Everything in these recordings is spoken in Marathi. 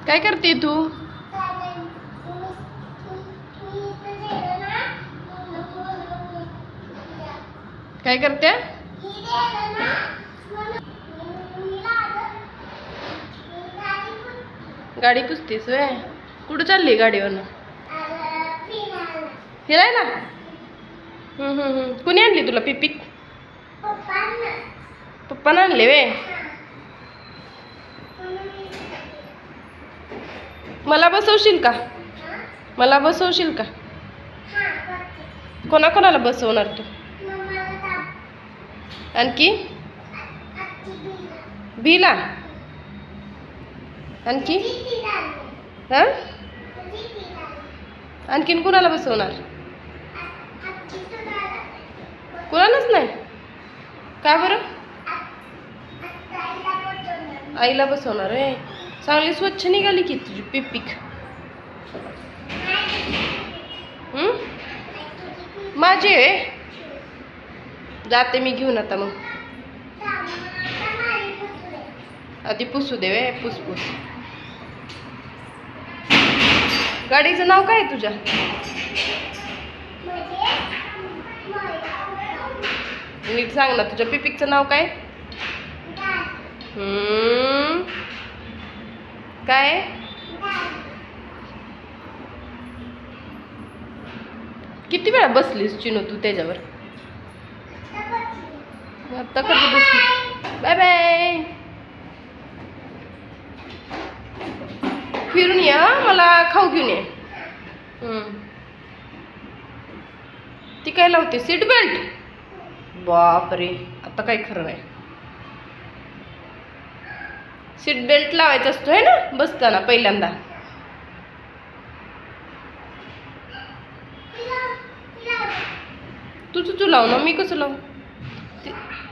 काय करते तू? काय करते? गाडी पुसतीस वे? कुठं चालली गाडीवरनं? फिरायला? कुणी आणली तुला पिपिक? पप्पानं आणले वे? मला बसवशील का? मला बसवशील का? कोणाकोणाला बसवणार तू? आणखी? भीला? आणखी? हां? आणखीन कुणाला बसवणार? कुणालाच नाही? का बरं? आईला बसवणार आहे. चांगली स्वच्छ निघाली की तुझी पिपिक. माझी आहे. जाते मी घेऊन आता. मग आधी पुसू दे वे. पुस. गाडीचं नाव काय आहे तुझ्या? नीट सांग ना. तुझ्या पिपिकचं नाव काय? काय? किती वेळा बसलीस चिनू तू त्याच्यावर? आता कधी बसली? Bye bye. फिरून या. मला खाऊ घेऊन ये. ती काय लावते? Seat belt? बापरे, आता काही खरं नाही. सीट बेल्ट लावायचा असतो आहे ना बसताना पहिल्यांदा. तू लाव ना. मी कसं लावू?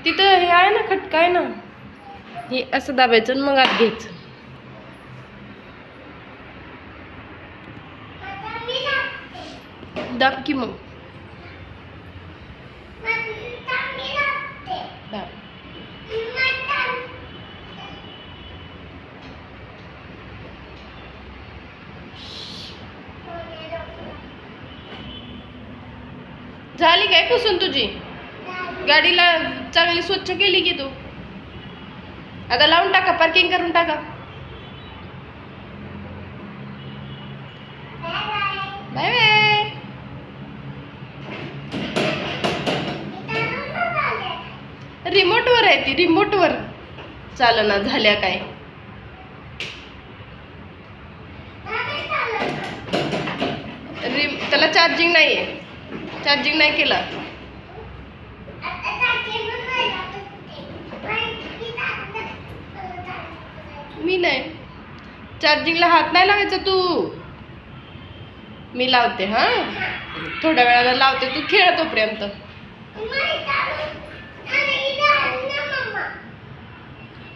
तिथं हे आहे ना, खटका आहे ना. हे असं दाबायचं आणि मग आत घ्यायचं. दाब की मग. दाब. झाली काय पुसून तुझी? गाडीला चांगली स्वच्छ केली की तू? आता लावून टाका. पार्किंग करून टाका. Bye bye. रिमोटवर आहे ती. रिमोटवर चालना झाल्या काय? त्याला चार्जिंग नाहीये. चार्जिंग नाही केलं. मी नाही. चार्जिंगला हात नाही लावायचा तू. मी लावते. हा, थोड्या वेळाला लावते. तू खेळ तोपर्यंत.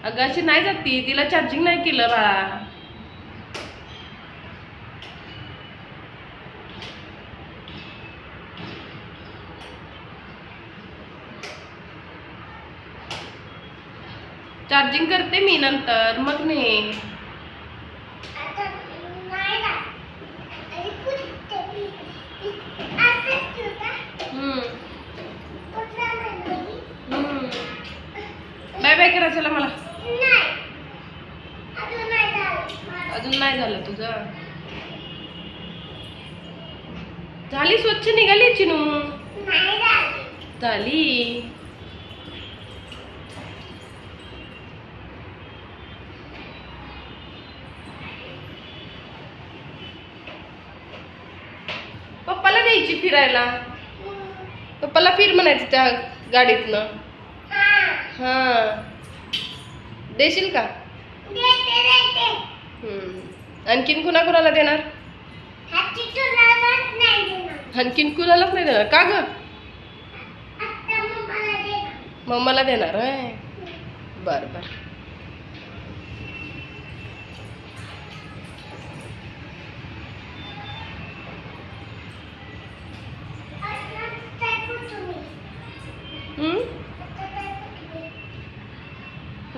अगं अशी नाही जाती. तिला चार्जिंग नाही केलं बाळा. चार्जिंग करते मी नंतर. मग नाही. बाय बाय करा. चला मला. अजून नाही झालं तुझं? झाली स्वच्छ निघाली चिनू. झाली. पप्पाला द्यायची फिरायला. पप्पाला फिर म्हणायचं त्या गाडीतनं. हा, देशील का? आणखीन कुणाला देणार? आणखीन कुणालाच नाही देणार का ग? मम्माला देणार आहे. बर बर.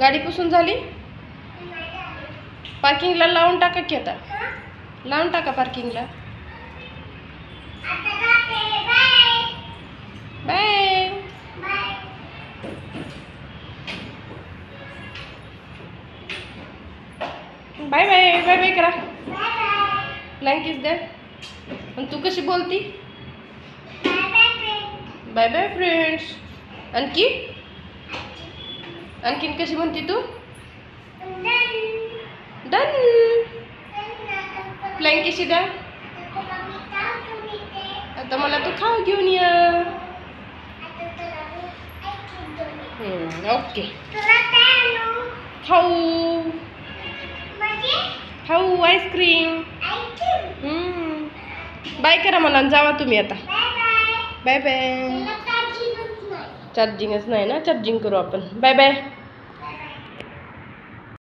गाडी पुसून झाली? पार्किंगला लावून टाका की आता. लावून टाका पार्किंगला. Bye. Bye bye bye bye करा. फ्लाइंग किस दे. आणि तू कशी बोलती? Bye bye friends. आणखीन कशी म्हणती तू? डन. फ्लाइंग किशी द्या. आता मला तू खाऊ घेऊन या. ओके. खाऊ खाऊ आईस्क्रीम. बाय करा मला. जावा तुम्ही आता. Bye bye. चार्जिंगच नाही ना. चार्जिंग करू आपण. Bye bye.